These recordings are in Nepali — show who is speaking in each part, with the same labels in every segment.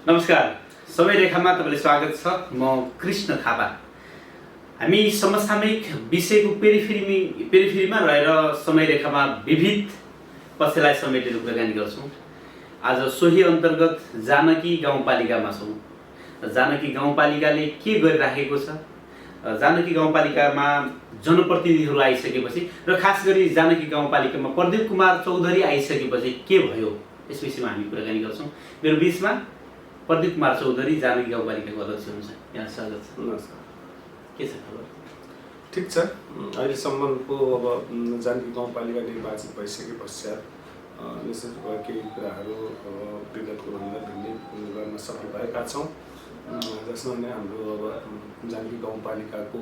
Speaker 1: नमस्कार, समय रेखामा तपाईलाई स्वागत छ। म कृष्ण थापा। हामी समसामयिक विषयको पेरिफेरीमा रहेर समय रेखामा विविध पक्षलाई समेटेर कुराकानी गर्छौँ। आज सोही अन्तर्गत जानकी गाउँपालिकामा छौँ। जानकी गाउँपालिकाले के गरिराखेको छ, जानकी गाउँपालिकामा जनप्रतिनिधिहरू आइसकेपछि र खास गरी जानकी गाउँपालिकामा प्रदीप कुमार चौधरी आइसकेपछि के भयो, यस विषयमा हामी कुराकानी गर्छौँ। मेरो बिचमा प्रदीप कुमार चौधरी जानकी गाउँपालिकाको अध्यक्ष हुनुहुन्छ। यहाँ स्वागत छ।
Speaker 2: नमस्कार।
Speaker 1: के छ खबर?
Speaker 2: ठिक छ। अहिलेसम्मको अब जानकी गाउँपालिका निर्वाचित भइसके पश्चात निश्चित केही कुराहरू विगतको भन्दा भिन्नै गर्न सफल भएका छौँ, जसमा नै हाम्रो अब जानकी गाउँपालिकाको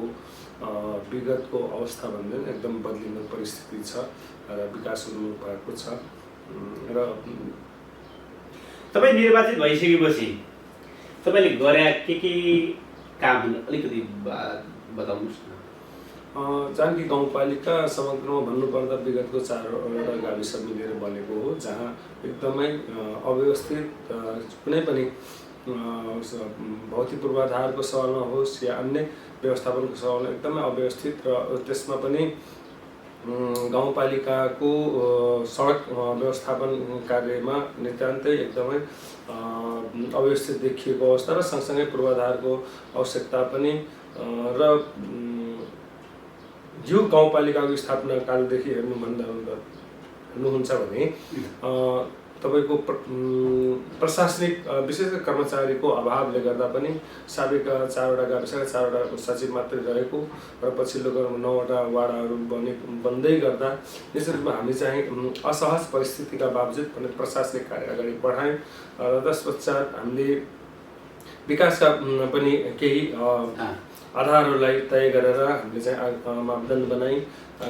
Speaker 2: विगतको अवस्थाभन्दा एकदम बदलिने परिस्थिति छ र विकास उन्मुख भएको छ। र
Speaker 1: तपाईँ निर्वाचित भइसकेपछि तपाईँले गरे के कामहरू अलिकति बताउनुहोस् न।
Speaker 2: जानकी गाउँपालिका समग्रमा भन्नुपर्दा विगतको 4वटा गाविस मिलेर बनेको हो, जहाँ एकदमै अव्यवस्थित कुनै पनि भौतिक पूर्वाधारको सवालमा होस् या अन्य व्यवस्थापनको सवालमा एकदमै अव्यवस्थित र त्यसमा पनि गाउँपालिकाको सडक व्यवस्थापन कार्यमा नितान्तै एकदमै अव्यवस्थित देखिएको अवस्था र सँगसँगै पूर्वाधारको आवश्यकता पनि र यो गाउँपालिकाको स्थापना कालदेखि हेर्नुहुन्छ भने तपाईको प्रशासनिक विशेष कर्मचारीको अभावले गर्दा पनि साबिक 4वटा गाविसका 4वटा सचिव मात्रै रहेको र पछिल्लो क्रममा 9वटा वाडाहरू बन्दै गर्दा निश्चित रूपमा हामी चाहिँ असहज परिस्थितिका बावजुद पनि प्रशासनिक कार्य अगाडि बढायौँ र त्यसपश्चात हामीले विकासका पनि केही आधारहरूलाई तय गरेर हामीले चाहिँ मापदण्ड बनाई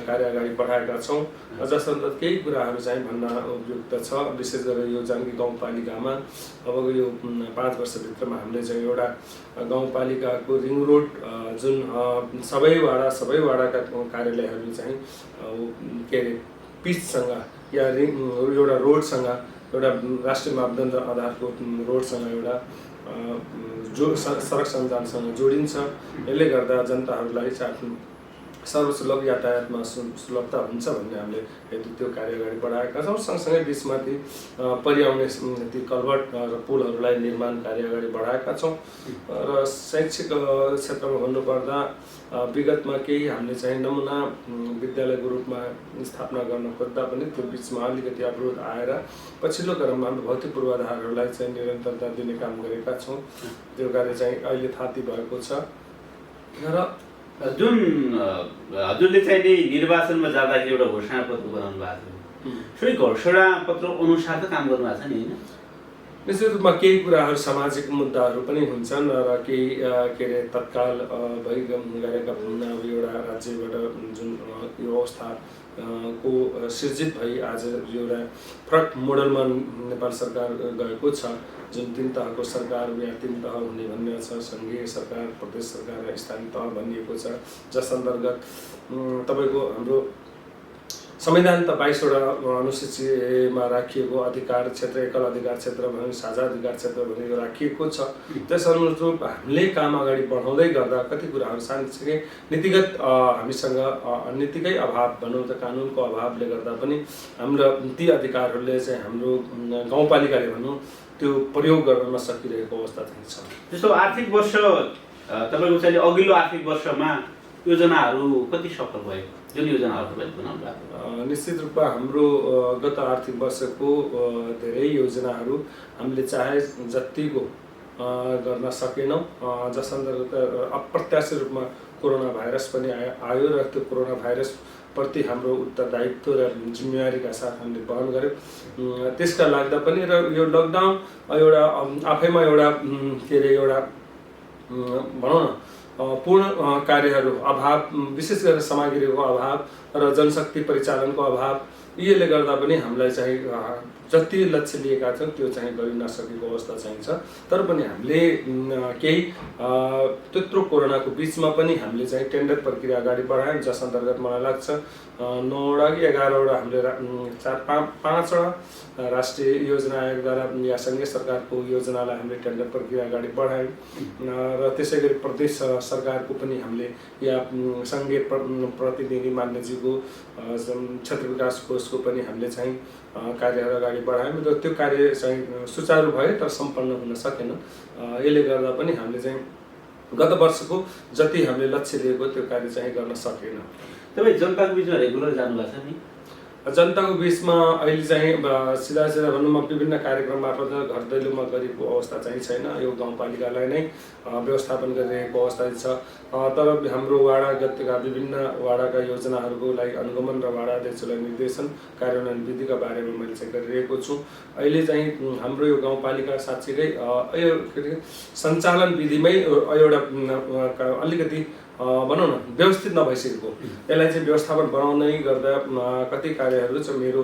Speaker 2: कार्य अगाडि बढाएका छौँ। जसअन्तर्गत केही कुराहरू चाहिँ भन्न उपयुक्त छ। विशेष गरेर यो जानकी गाउँपालिकामा अबको यो 5 वर्षभित्रमा हामीले चाहिँ एउटा गाउँपालिकाको रिङ रोड जुन सबै वाडाका कार्यालयहरू चाहिँ के अरे पिचसँग या एउटा रोडसँग, एउटा राष्ट्रिय मापदण्ड आधारको रोडसँग एउटा सडक सञ्जालसँग जोडिन्छ। यसले गर्दा जनताहरूलाई सर्वसुलभ यातायातमा सुलभता हुन्छ भन्ने हामीले हेतु त्यो कार्य अगाडि बढाएका छौँ। सँगसँगै बिचमा ती परिआउने ती कल्भर्ट र पुलहरूलाई निर्माण कार्य अगाडि बढाएका छौँ। र शैक्षिक क्षेत्रमा भन्नुपर्दा विगतमा केही हामीले चाहिँ नमुना विद्यालयको रूपमा स्थापना गर्न खोज्दा पनि त्यो बिचमा अलिकति अवरोध आएर पछिल्लो क्रममा हाम्रो भौतिक पूर्वाधारहरूलाई चाहिँ निरन्तरता दिने काम गरेका छौँ। त्यो कार्य चाहिँ अहिले थाती भएको छ। र
Speaker 1: जुन हजुरले चाहिँ निर्वाचनमा जाँदाखेरि एउटा घोषणा पत्र बनाउनु भएको थियो, सोही घोषणा पत्र अनुसार त काम गर्नुभएको छ नि, होइन?
Speaker 2: निश्चित रूपमा केही कुराहरू सामाजिक मुद्दाहरू पनि हुन्छन् र केही के अरे तत्काल भइरहेका एउटा राज्यबाट जुन यो अवस्था को सिर्जित भई आज एउटा फरक मोडलमा नेपाल सरकार गएको छ, जुन 3 तहको सरकार या 3 तह हुने भन्ने छ, सङ्घीय सरकार, प्रदेश सरकार र स्थानीय तह भनिएको छ। जस अन्तर्गत तपाईँको हाम्रो संविधान त 22वटा अनुसूचीमा राखिएको अधिकार क्षेत्र, एकल अधिकार क्षेत्र भने साझा अधिकार क्षेत्र भनेको राखिएको छ। त्यस अनुरूप हामीले काम अगाडि बढाउँदै गर्दा कति कुराहरू साँच्चै नीतिगत हामीसँग नीतिकै अभाव भनौँ त कानुनको अभावले गर्दा पनि हाम्रो ती अधिकारहरूले चाहिँ हाम्रो गाउँपालिकाले भनौँ त्यो प्रयोग गर्न नसकिरहेको अवस्था चाहिँ छ।
Speaker 1: त्यस्तो आर्थिक वर्ष तपाईँको चाहिँ अघिल्लो आर्थिक वर्षमा योजनाहरू कति सफल भयो? जुन योजनाहरू तपाईँले बनाउनु भएको?
Speaker 2: निश्चित रूपमा हाम्रो गत आर्थिक वर्षको धेरै योजनाहरू हामीले चाहे जतिको गर्न सकेनौँ। जस अन्तर्गत अप्रत्याशित रूपमा कोरोना भाइरस पनि आयो र त्यो कोरोना भाइरस प्रति हाम्रो उत्तरदायित्व र जिम्मेवारीका साथ हामीले वहन गऱ्यौँ। त्यसका लाग्दा पनि र यो लकडाउन एउटा आफैमा एउटा के अरे एउटा भनौँ न पूर्ण कार्यहरू अभाव, विशेष गरेर सामग्रीको अभाव र जनशक्ति परिचालनको अभाव यसले गर्दा पनि हामीलाई चाहिँ जति लक्ष्य लिएका छौँ त्यो चाहिँ गर्न नसकेको अवस्था चाहिँ छ। तर पनि हामीले केही त्यत्रो कोरोनाको बिचमा पनि हामीले चाहिँ टेन्डर प्रक्रिया अगाडि बढायौँ, जस अन्तर्गत मलाई लाग्छ 9वटा कि 11वटा हामीले 5वटा राष्ट्रिय योजना आयोगद्वारा या सङ्घीय सरकारको योजनालाई हामीले टेन्डर प्रक्रिया अगाडि बढायौँ र त्यसै गरी प्रदेश सरकारको पनि हामीले या सङ्घीय प्रतिनिधि मान्यज्यूको क्षेत्र विकास कोषको पनि हामीले चाहिँ कार्यहरू अगाडि बढायौँ र त्यो कार्य चाहिँ सुचारू भयो तर सम्पन्न हुन सकेन। यसले गर्दा पनि हामीले चाहिँ गत वर्षको जति हामीले लक्ष्य लिएको त्यो कार्य चाहिँ गर्न सकेन।
Speaker 1: तपाईँ जनताको बिचमा रेगुलर जानुभएको छ नि?
Speaker 2: जनताको बिचमा अहिले चाहिँ सिधा भनौँ विभिन्न कार्यक्रम मार्फत घर दैलोमा गरेको अवस्था चाहिँ छैन। यो गाउँपालिकालाई नै व्यवस्थापन गरिरहेको अवस्था छ। तर हाम्रो वाडागतका विभिन्न वाडाका योजनाहरूको लागि अनुगमन र वाडा अध्यक्षलाई निर्देशन कार्यान्वयन विधिका बारेमा मैले चाहिँ गरिरहेको छु। अहिले चाहिँ हाम्रो यो गाउँपालिका साँच्चीकै यो सञ्चालन विधिमै एउटा अलिकति भनौँ न व्यवस्थित नभइसकेको, यसलाई चाहिँ व्यवस्थापन बनाउनै गर्दा कति कार्यहरू चाहिँ मेरो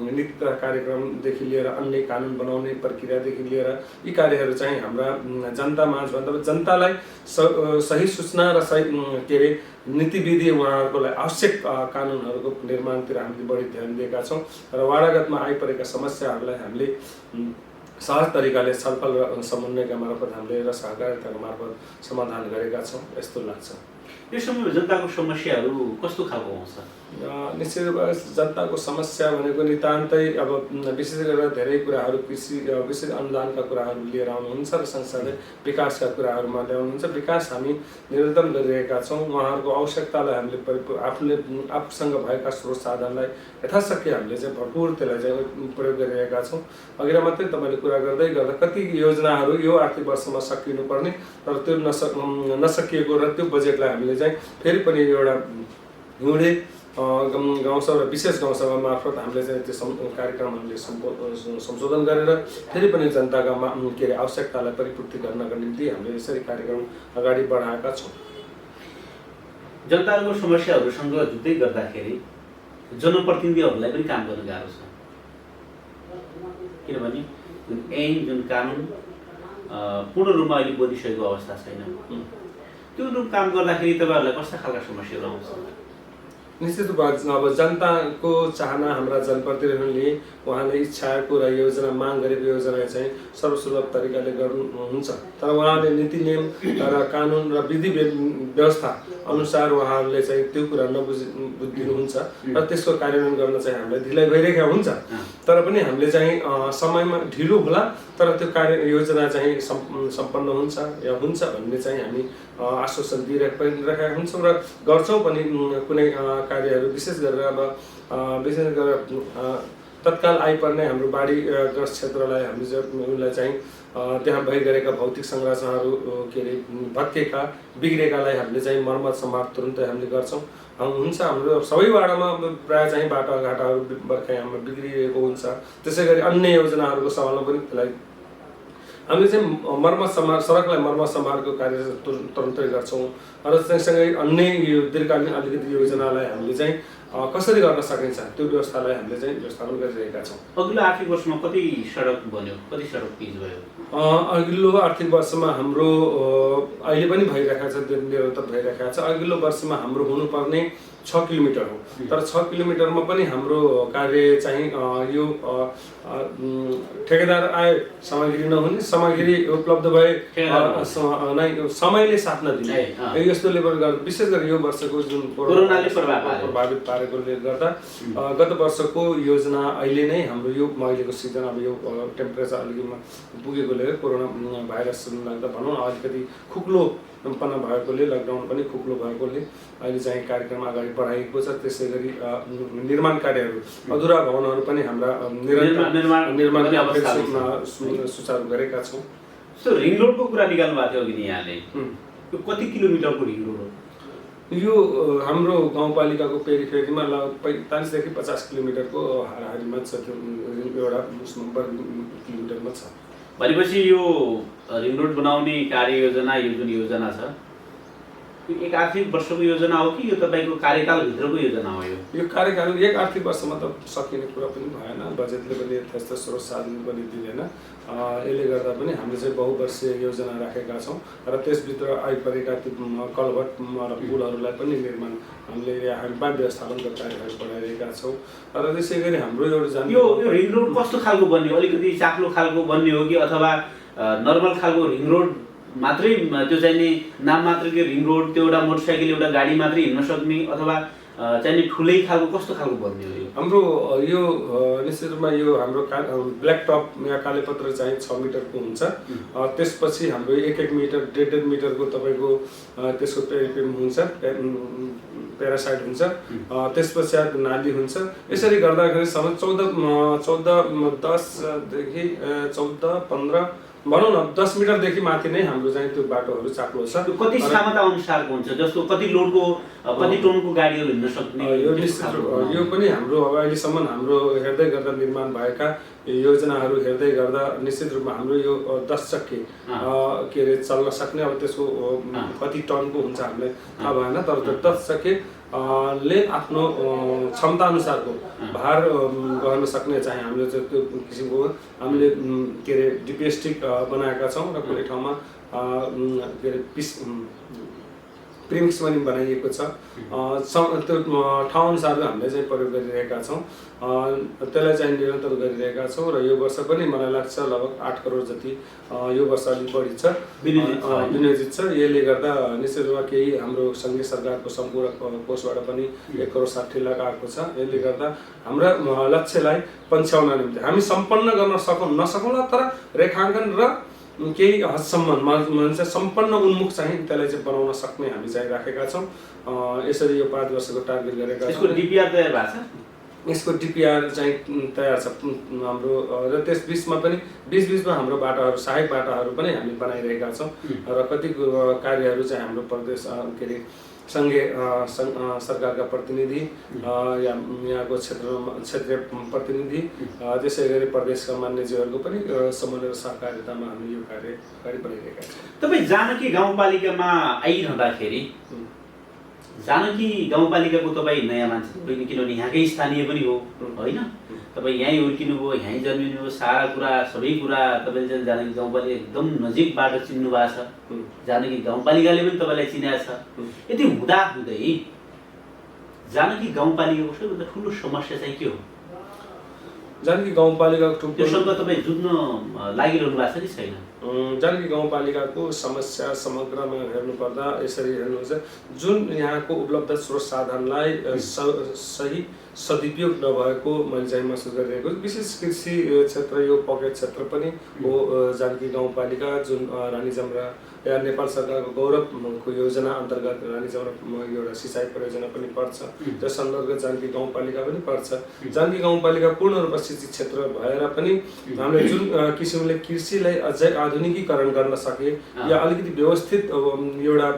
Speaker 2: नीति तथा कार्यक्रमदेखि लिएर अन्य कानुन बनाउने प्रक्रियादेखि लिएर यी कार्यहरू चाहिँ हाम्रा जनतामाझ भन्दा जनतालाई सही सूचना र सही के अरे नीतिविधि उहाँहरूको लागि आवश्यक कानुनहरूको निर्माणतिर हामीले बढी ध्यान दिएका छौँ र वाडागतमा आइपरेका समस्याहरूलाई हामीले सहज तरिकाले छलफल र समन्वयका मार्फत हामीले र सहकारिताको मार्फत समाधान गरेका छौँ यस्तो लाग्छ।
Speaker 1: यो समयमा जनताको समस्याहरू कस्तो खालको आउँछ?
Speaker 2: निश्चित रूपमा जनताको समस्या भनेको नितान्तै अब विशेष गरेर धेरै कुराहरू कृषि विशेष अनुदानका कुराहरू लिएर आउनुहुन्छ र सँगसँगै विकासका कुराहरूमा ल्याउनुहुन्छ। विकास हामी निरन्तर गरिरहेका छौँ। उहाँहरूको आवश्यकतालाई हामीले आफूले आफूसँग भएका स्रोत साधनलाई यथाशक्य हामीले चाहिँ भरपुर त्यसलाई चाहिँ प्रयोग गरिरहेका छौँ। अघि मात्रै तपाईँले कुरा गर्दै गर्दा कति योजनाहरू यो आर्थिक वर्षमा सकिनुपर्ने तर त्यो नसकिएको र त्यो बजेटलाई हामीले चाहिँ फेरि पनि एउटा हिउँडे गाउँसभा र विशेष गाउँसभा मार्फत हामीले चाहिँ त्यो कार्यक्रमहरूले संशोधन गरेर फेरि पनि जनताका के अरे आवश्यकतालाई परिपूर्ति गर्नका निम्ति हामीले यसरी कार्यक्रम अगाडि बढाएका छौँ।
Speaker 1: जनताको समस्याहरूसँग जुझ्दै गर्दाखेरि जनप्रतिनिधिहरूलाई पनि काम गर्न गाह्रो छ, किनभने ऐन जुन कानुन पूर्ण रूपमा अहिले बनिसकेको अवस्था छैन। त्यो रूप काम गर्दाखेरि तपाईँहरूलाई कस्ता खालका समस्याहरू आउँछ?
Speaker 2: निश्चित रूपमा अब जनताको चाहना हाम्रा जनप्रतिनिधिहरूले उहाँले इच्छाको र योजना माग गरेको योजना चाहिँ सर्वसुलभ तरिकाले गर्नुहुन्छ, तर उहाँले नीति नियम र कानुन र विधि व्यवस्था अनुसार उहाँहरूले चाहिँ त्यो कुरा नबुझिदिनुहुन्छ र त्यसको कार्यान्वयन गर्न चाहिँ हामीलाई ढिलाइ भइरहेको हुन्छ। तर पनि हामीले चाहिँ समयमा ढिलो होला तर त्यो कार्य योजना चाहिँ सम्पन्न हुन्छ या हुन्छ भन्ने चाहिँ हामी आश्वासन दिइरहेका हुन्छौँ र गर्छौँ पनि। कुनै कार्यहरू विशेष गरेर अब विशेष गरेर तत्काल आइपर्ने हाम्रो बाढीग्रस्त क्षेत्रलाई हामीले उनलाई चाहिँ त्यहाँ भइरहेका भौतिक संरचनाहरू के अरे भत्केका बिग्रेकालाई हामीले चाहिँ मर्मत सम्भार तुरुन्तै हामीले गर्छौँ। हुन्छ हाम्रो सबै वाडामा प्रायः चाहिँ बाटोघाटाहरू बर्खायाममा बिग्रिरहेको हुन्छ। त्यसै गरी अन्य योजनाहरूको सवालमा पनि त्यसलाई हामीले चाहिँ सडकलाई मर्मत सम्भारको कार्य तुरुन्तै गर्छौँ र सँगसँगै अन्य यो दीर्घकालीन अलिकति योजनालाई हामीले चाहिँ कसरी गर्न सकिन्छ त्यो व्यवस्थालाई हामीले चाहिँ व्यवस्थापन गरिरहेका छौँ।
Speaker 1: अघिल्लो आर्थिक वर्षमा कति सडक बन्यो, कति सडक पिच भयो?
Speaker 2: अघिल्लो आर्थिक वर्षमा हाम्रो अहिले पनि भइरहेको छ, निरन्तर भइरहेको छ। अघिल्लो वर्षमा हाम्रो हुनुपर्ने 6 किलोमिटर हो, तर 6 किलोमिटरमा पनि हाम्रो कार्य चाहिँ यो ठेकेदार आए सामग्री नहुने, सामग्री उपलब्ध भए समयले साथ नदिने यस्तो लेभल गर्दा विशेष गरी यो वर्षको जुन
Speaker 1: कोरोनाले
Speaker 2: प्रभावित पारेकोले गर्दा गत वर्षको योजना अहिले नै हाम्रो यो अहिलेको सिजन अब यो टेम्परेचर अलिकति पुगेकोले कोरोना भाइरस लाग्दा भनौँ अलिकति खुक्लोपना भएकोले लकडाउन पनि खुक्लो भएकोले अहिले चाहिँ कार्यक्रम अगाडि बढाइएको छ। त्यसै गरी निर्माण कार्यहरू अधुरा भवनहरू पनि हाम्रा निर्माण सुचारू गरेका छौँ।
Speaker 1: रिङ रोडको कुरा निकाल्नु भएको थियो कि यहाँले, यो कति किलोमिटरको रिङ रोड हो?
Speaker 2: यो हाम्रो गाउँपालिकाको पेरिफेरीमा लगभग 45 देखि 50 किलोमिटरको हाराहारीमा छ, त्यो एउटा वर्ग किलोमिटरमा छ।
Speaker 1: भनेपछि यो रिङ रोड बनाउने कार्ययोजना यो जुन योजना छ एक आर्थिक वर्षको योजना हो कि यो तपाईँको कार्यकालभित्रको योजना हो?
Speaker 2: यो कार्यकाल एक आर्थिक वर्षमा त सकिने कुरा पनि भएन, बजेटले पनि यथेष्ट स्रोत साधन पनि दिँदैन। यसले गर्दा पनि हामीले चाहिँ बहुवर्षीय योजना राखेका छौँ र त्यसभित्र आइपरेका त्यो कलभट र पुलहरूलाई पनि निर्माण हामी व्यवस्थापनका कार्यहरू बढाइरहेका छौँ र त्यसै गरी हाम्रो एउटा
Speaker 1: यो रिङ रोड कस्तो खालको बन्ने हो? अलिकति चाक्लो खालको बन्ने हो कि अथवा नर्मल खालको रिङ रोड मात्रै, त्यो चाहिँ नि नाम मात्रकै रिङ रोड, त्यो एउटा मोटरसाइकल एउटा गाडी मात्रै हिँड्न सक्ने, अथवा चाहिँ नि ठुलै खालको कस्तो खालको बन्ने हो?
Speaker 2: हाम्रो यो निश्चित रूपमा यो हाम्रो ब्ल्याक टप या कालेपत्र चाहिँ 6 मिटरको हुन्छ। त्यसपछि हाम्रो 1-1 मिटर 1.5 मिटरको तपाईँको त्यसको पेरिफेम हुन्छ, प्यारासाइड हुन्छ, त्यसपश्चात नाली हुन्छ। यसरी गर्दाखेरि सबै 14-10 भनौँ न 10 मिटरदेखि माथि नै हाम्रो चाहिँ त्यो बाटोहरू चाक्लो छ।
Speaker 1: कति क्षमता अनुसारको हुन्छ? जस्तो कति लोडको कति टनको गाडीहरू हिँड्न सक्ने?
Speaker 2: यो निश्चित यो पनि हाम्रो अब अहिलेसम्म हाम्रो हेर्दै गर्दा निर्माण भएका योजनाहरू हेर्दै गर्दा निश्चित रूपमा हाम्रो यो 10 चक्के के अरे चल्न सक्ने, अब त्यसको कति टनको हुन्छ हामीलाई थाहा भएन, तर त्यो 10 चक्के ले आफ्नो क्षमता अनुसारको भार गर्न सक्ने चाहिँ हामीले चाहिँ त्यो किसिमको हामीले के अरे डिपिएस्टिक बनाएका छौँ र कुनै ठाउँमा के अरे प्रिमिक्स पनि बनाइएको छ। त्यो ठाउँ अनुसार हामीले चाहिँ प्रयोग गरिरहेका छौँ, त्यसलाई चाहिँ निरन्तर गरिरहेका छौँ र यो वर्ष पनि मलाई लाग्छ लगभग 8 करोड जति यो वर्ष अलिक बढी छ विनियोजित छ। यसले गर्दा निश्चित रूपमा केही हाम्रो सङ्घीय सरकारको सम्पूर्ण कोषबाट पनि 1 करोड 60 लाख आएको छ। यसले गर्दा हाम्रा लक्ष्यलाई पन्छ्याउन निम्ति हामी सम्पन्न गर्न नसकौँला, तर रेखाङ्कन र केही हदसम्म मान्छे सम्पन्न उन्मुख चाहिँ त्यसलाई चाहिँ बनाउन सक्ने हामी चाहिँ राखेका छौँ। यसरी यो 5 वर्षको टार्गेट गरेका छौँ।
Speaker 1: यसको डिपिआर तयार भएको छ?
Speaker 2: यसको डिपिआर चाहिँ तयार छ हाम्रो र त्यस बिचमा पनि बिचमा हाम्रो बाटाहरू सहायक बाटाहरू पनि हामी बनाइरहेका छौँ र कति कार्यहरू चाहिँ हाम्रो प्रदेश के अरे सङ्घीय सरकारका प्रतिनिधि या यहाँको क्षेत्रीय प्रतिनिधि त्यसै गरी प्रदेशका मान्यज्यूहरूको पनि समन्वय र सहकारितामा हामी यो कार्य अगाडि बढाइरहेका छौँ।
Speaker 1: तपाईँ जानकी गाउँपालिकामा आइरहँदाखेरि जानकी गाउँपालिकाको तपाईँ नयाँ मान्छे होइन, किनभने यहाँकै स्थानीय पनि हो होइन? तपाईँ यहीँ हुर्किनु भयो, यहीँ जन्मिनु भयो, सारा कुरा सबै कुरा तपाईँले जानकी गाउँपालिका एकदम नजिकबाट चिन्नु भएको छ, जानकी गाउँपालिकाले पनि तपाईँलाई चिनाएको छ। यति हुँदाहुँदै जानकी गाउँपालिकाको सबैभन्दा ठुलो समस्या चाहिँ के हो?
Speaker 2: जानकी गाउँपालिकाको
Speaker 1: त्योसँग तपाईँ जुझ्न लागिरहनु भएको छ कि छैन?
Speaker 2: जानकी गाउँपालिकाको समस्या समग्रमा हेर्नुपर्दा यसरी हेर्नुहुन्छ, जुन यहाँको उपलब्ध स्रोत साधनलाई सही सदुपयोग नभएको मैले चाहिँ महसुस गरिरहेको छु। विशेष कृषि क्षेत्र यो पकेट क्षेत्र पनि हो जानकी गाउँपालिका, जुन रानी जमरा या नेपाल सरकारको गौरवको योजना अन्तर्गत रानी जमरा एउटा सिँचाइ परियोजना पनि पर्छ, त्यस अन्तर्गत जानकी गाउँपालिका पनि पर्छ। जानकी गाउँपालिका पूर्ण रूपमा सिँचित क्षेत्र भएर पनि हामीले जुन किसिमले कृषिलाई अझै आधुनिकीकरण गर्न सके या अलिकति व्यवस्थित एउटा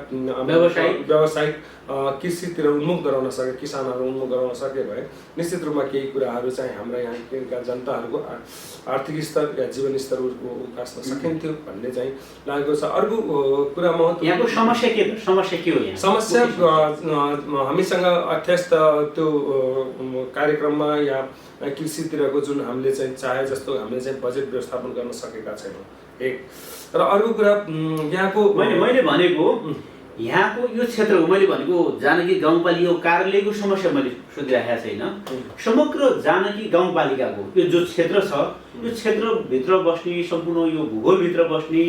Speaker 2: व्यावसायिक कृषितिर उन्मुख गराउन सके, किसानहरू उन्मुख गराउन सके भए निश्चित रूपमा केही कुराहरू चाहिँ हाम्रा यहाँका जनताहरूको आर्थिक स्तर या जीवन स्तर उकास्न सकिन्थ्यो भन्ने चाहिँ लागेको छ। अर्को कुरा
Speaker 1: यहाँको समस्या के हो?
Speaker 2: समस्या हामीसँग अत्यस्त त्यो कार्यक्रममा या कृषितिरको जुन हामीले चाहिँ चाहे जस्तो हामीले चाहिँ बजेट व्यवस्थापन गर्न सकेका छैनौँ एक। र अर्को कुरा यहाँको
Speaker 1: मैले भनेको यहाँको यो क्षेत्रको मैले भनेको जानकी गाउँपालिकाको कार्यालयको समस्या मैले सोधिराखेको छैन, समग्र जानकी गाउँपालिकाको यो जो क्षेत्र छ यो क्षेत्रभित्र बस्ने सम्पूर्ण यो भूगोलभित्र बस्ने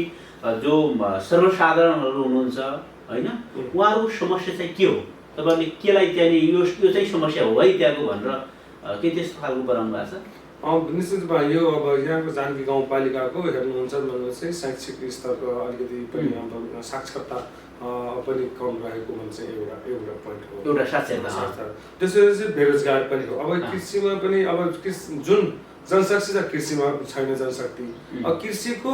Speaker 1: जो सर्वसाधारणहरू हुनुहुन्छ होइन, उहाँहरूको समस्या चाहिँ के हो? तपाईँहरूले केलाई त्यहाँनिर यो चाहिँ समस्या हो है त्यहाँको भनेर के त्यस्तो खालको बनाउनु भएको छ?
Speaker 2: निश्चित रूपमा यो अब यहाँको जानकी गाउँपालिकाको हेर्नुहुन्छ भने चाहिँ शैक्षिक स्तरको अलिकति पनि साक्षरता पनि कम रहेको चाहिँ एउटा पोइन्ट हो,
Speaker 1: एउटा साक्षरता।
Speaker 2: त्यसरी चाहिँ बेरोजगार पनि हो। अब कृषिमा पनि अब जुन जनशक्ति छ कृषिमा छैन जनशक्ति, अब कृषिको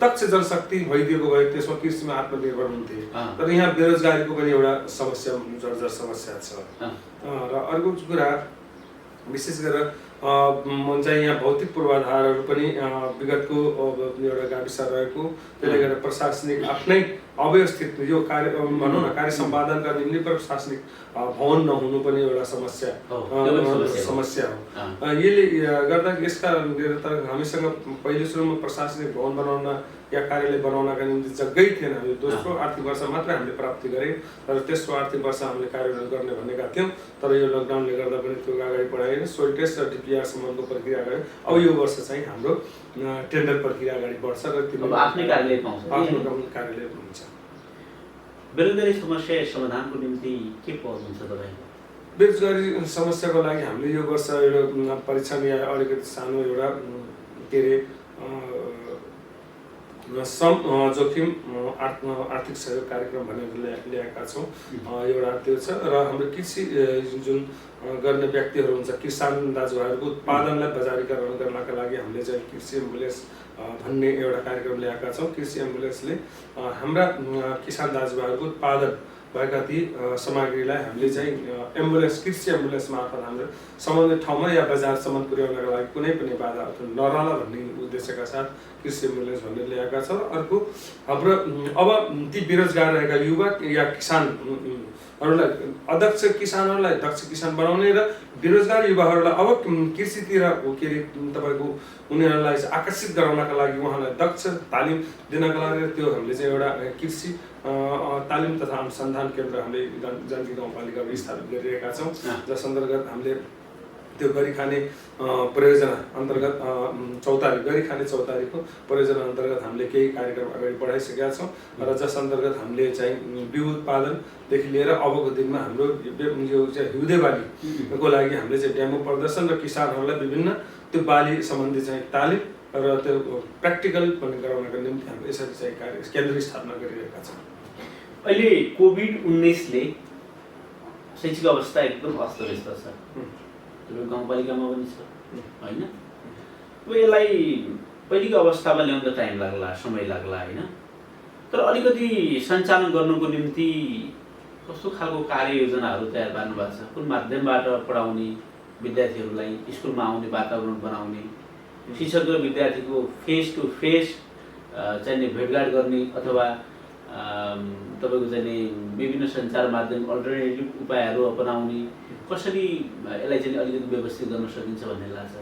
Speaker 2: दक्ष जनशक्ति भइदिएको भए त्यसमा कृषिमा आत्मनिर्भर हुन्थे, तर यहाँ बेरोजगारीको पनि एउटा समस्या जर्जर समस्या छ। र अर्को कुरा विशेष गरेर चाहिँ यहाँ भौतिक पूर्वाधारहरू पनि विगतको एउटा गाविस रहेको, त्यसले गर्दा प्रशासनिक आफ्नै अव्यवस्थित यो कार्य भनौँ न कार्य सम्पादनका निम्ति प्रशासनिक भवन नहुनु पनि एउटा समस्या हो। यसले गर्दा यसका निरन्तर हामीसँग पहिलो सुरुमा प्रशासनिक भवन बनाउन या कार्यालय बनाउनका निम्ति जग्गै थिएन। यो दोस्रो आर्थिक वर्ष मात्रै हामीले प्राप्ति गरे, तर तेस्रो आर्थिक वर्ष हामीले कार्यान्वयन गर्ने भनेका थियौँ, तर यो लकडाउनले गर्दा पनि त्यो अगाडि बढाएन। सोइल टेस्ट र डिपिआरसम्मको प्रक्रिया अगाडि, अब यो वर्ष चाहिँ हाम्रो टेन्डर प्रक्रिया अगाडि बढ्छ र त्यो
Speaker 1: आफ्नै कार्यालय पाउँछ,
Speaker 2: आफ्नो कार्यालय हुन्छ।
Speaker 1: बेरोजगारी समस्या समाधानको निम्ति के पहल हुन्छ तपाईको?
Speaker 2: बेरोजगारी समस्याको लागि हामीले यो वर्ष एउटा परीक्षण या अलिकति सानो एउटा के अरे जोखिम आर्थिक सहयोग कार्यक्रम भनेर ल्याएका छौँ। एउटा त्यो छ र हाम्रो कृषि जुन गर्ने व्यक्तिहरू हुन्छ, किसान दाजुभाइहरूको उत्पादनलाई बजारीकरण गर्नका लागि हामीले चाहिँ कृषि एम्बुलेन्स भन्ने एउटा कार्यक्रम ल्याएका छौँ। कृषि एम्बुलेन्सले हाम्रा किसान दाजुभाइहरूको उत्पादन भएका ती सामग्रीलाई हामीले चाहिँ कृषि एम्बुलेन्स मार्फत हाम्रो सम्बन्धित ठाउँमा या बजारसम्म पुर्याउनका लागि कुनै पनि बाधा नरहला भन्ने उद्देश्यका साथ कृषि एम्बुलेन्स भन्ने ल्याएका छौँ। अर्को हाम्रो अब ती बेरोजगार रहेका युवा या किसानहरूलाई अदक्ष किसानहरूलाई दक्ष किसान बनाउने र बेरोजगार युवाहरूलाई अब कृषितिर के अरे तपाईँको उनीहरूलाई आकर्षित गराउनका लागि उहाँलाई दक्ष तालिम दिनका लागि त्यो हामीले चाहिँ एउटा कृषि तालिम तथा अनुसन्धान केन्द्र हामीले जानकी गाउँपालिकामा स्थापित गरिरहेका छौँ, जस अन्तर्गत हामीले त्यो गरी खाने परियोजना अन्तर्गत गरी खाने चौतारीको परियोजना अन्तर्गत हामीले केही कार्यक्रम अगाडि बढाइसकेका छौँ र जस अन्तर्गत हामीले चाहिँ बिउ उत्पादनदेखि लिएर अबको दिनमा हाम्रो यो चाहिँ हिउँदे बालीको लागि हामीले चाहिँ डेमो प्रदर्शन र किसानहरूलाई विभिन्न त्यो बाली सम्बन्धी चाहिँ तालिम र त्यो प्र्याक्टिकल पनि गराउनका निम्ति हामीले यसरी चाहिँ केन्द्र स्थापना गरिरहेका छौँ।
Speaker 1: अहिले कोभिड-19ले शैक्षिक अवस्था एकदम अस्तव्यस्त छ, गाउँपालिकामा पनि छ होइन? अब यसलाई पहिलेको अवस्थामा ल्याउन टाइम लाग्ला, समय लाग्ला होइन? तर अलिकति सञ्चालन गर्नुको निम्ति कस्तो खालको कार्ययोजनाहरू तयार पार्नु भएको छ? कुन माध्यमबाट पढाउने, विद्यार्थीहरूलाई स्कुलमा आउने वातावरण बनाउने, शिक्षक र विद्यार्थीको फेस टु फेस चाहिँ भेटघाट गर्ने अथवा तपाईँको चाहिँ विभिन्न सञ्चार माध्यम अल्टरनेटिभ उपायहरू अपनाउने, कसरी यसलाई चाहिँ अलिकति व्यवस्थित गर्न सकिन्छ भन्ने लाग्छ?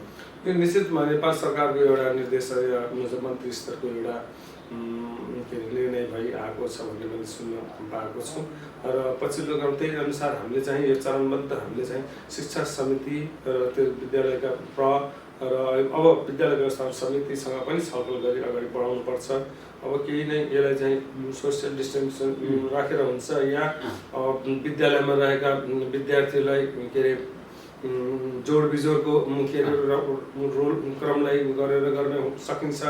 Speaker 2: यो निश्चित नेपाल सरकारको एउटा निर्देश या मन्त्री स्तरको एउटा निर्णय भइआएको छ भन्ने मैले सुन्न पाएको छु र पछिल्लो क्रम त्यही अनुसार हामीले चाहिँ यो चरणबद्ध हामीले चाहिँ शिक्षा समिति र त्यो विद्यालयका र अब विद्यालय व्यवस्थापन समितिसँग पनि छलफल गरी अगाडि बढाउनुपर्छ। अब केही नै यसलाई चाहिँ सोसियल डिस्टेन्स राखेर हुन्छ या विद्यालयमा रहेका विद्यार्थीलाई के अरे जोड बिजोडको के अरे रोल क्रमलाई गरेर गर्न सकिन्छ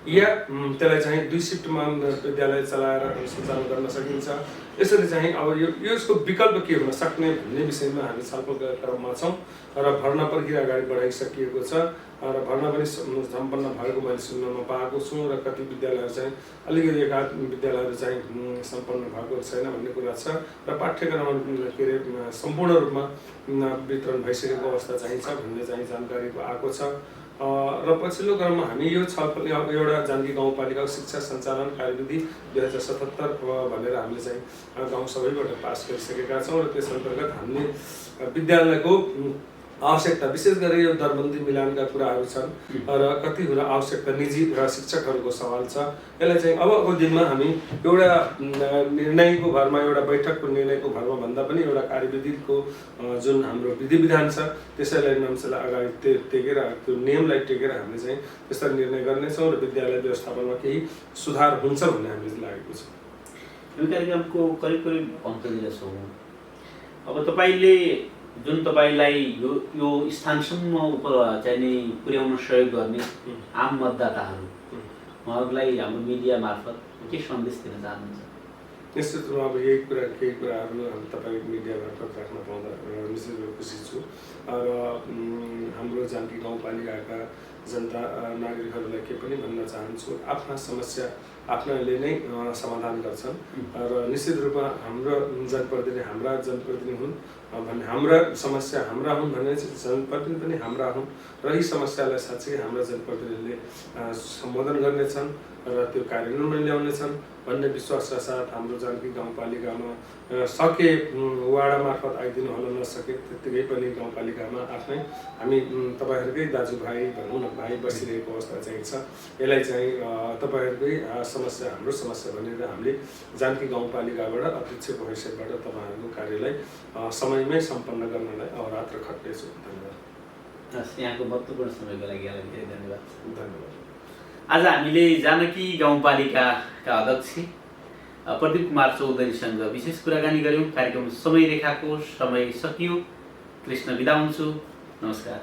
Speaker 2: या त्यसलाई चाहिँ 2 सिफ्टमा विद्यालय चलाएर सञ्चालन गर्न सकिन्छ। यसरी चाहिँ अब यसको विकल्प के हुन सक्ने भन्ने विषयमा हामी छलफल क्रममा छौँ र भर्ना प्रक्रिया अगाडि बढाइसकिएको छ र भर्ना पनि सम्पन्न भएको मैले सुन्नमा पाएको छु र कति विद्यालयहरू चाहिँ अलिकति एकाध विद्यालयहरू चाहिँ सम्पन्न भएको छैन भन्ने कुरा छ र पाठ्यक्रममा के अरे सम्पूर्ण रूपमा वितरण भइसकेको अवस्था चाहिन्छ भन्ने चाहिँ जानकारी आएको छ र पछिल्लो क्रममा हामी यो छलफल एउटा जानकी गाउँपालिकाको शिक्षा सञ्चालन कार्यविधि 2077 भनेर हामीले चाहिँ गाउँ सबैबाट पास गरिसकेका छौँ र त्यस अन्तर्गत हामीले विद्यालयको आवश्यकता विशेष गरी यो दरबन्दी मिलानका कुराहरू छन् र कति हुन आवश्यकता निजी र शिक्षकहरूको सवाल छ। यसलाई चाहिँ अबको दिनमा हामी एउटा निर्णयको भरमा एउटा बैठकको निर्णयको भरमा भन्दा पनि एउटा कार्यविधिको जुन हाम्रो विधि विधान छ त्यसैलाई अंशलाई अगाडि टेकेर त्यो नियमलाई टेकेर हामीले चाहिँ त्यस्ता निर्णय गर्नेछौँ र विद्यालय व्यवस्थापनमा केही सुधार हुन्छ भन्ने हामीले लागेको छ।
Speaker 1: यो कार्यक्रमको करिब अन्ततिर छौँ। अब तपाईँले जुन तपाईँलाई यो स्थानसम्म चाहिँ पुर्याउन सहयोग गर्ने आम मतदाताहरू उहाँहरूलाई हाम्रो मिडिया मार्फत के सन्देश दिन चाहनुहुन्छ?
Speaker 2: निश्चित रूपमा अब केही कुराहरू तपाईँ मिडिया मार्फत राख्न पाउँदा निश्चित रूपमा खुसी छु र हाम्रो जानकी गाउँपालिकाका जनता नागरिकहरूलाई के पनि भन्न चाहन्छु, आफ्ना समस्या आफ्नाले नै समाधान गर्छन् र निश्चित रूपमा हाम्रो जनप्रतिनिधि हाम्रा जनप्रतिनिधि हुन् भन्ने, हाम्रा समस्या हाम्रा हुन् भने जनप्रतिनिधि पनि हाम्रा हुन् र यी समस्यालाई साँच्चै हाम्रा जनप्रतिनिधिले सम्बोधन गर्नेछन् र त्यो कार्यान्वयनमा ल्याउनेछन् भन्ने विश्वासका साथ हाम्रो जानकी गाउँपालिकामा सके वाडा मार्फत आइदिनु होला, नसके त्यत्तिकै पनि गाउँपालिकामा आफ्नै हामी तपाईँहरूकै दाजुभाइ भनौँ न भाइ बसिरहेको अवस्था चाहिँ छ। यसलाई चाहिँ तपाईँहरूकै समस्या हाम्रो समस्या भनेर हामीले जानकी गाउँपालिकाबाट अध्यक्षको हैसियतबाट तपाईँहरूको कार्यलाई समयमै सम्पन्न गर्नलाई अहोरात्र खट्नेछु। धन्यवाद।
Speaker 1: यहाँको महत्त्वपूर्ण समयको लागि यहाँलाई धेरै धन्यवाद।
Speaker 2: धन्यवाद।
Speaker 1: आज हामीले जानकी गाउँपालिकाका अध्यक्ष प्रदीप कुमार चौधरीसँग विशेष कुराकानी गऱ्यौँ। कार्यक्रम समय रेखाको समय सकियो। कृष्ण बिदा हुन्छु। नमस्कार।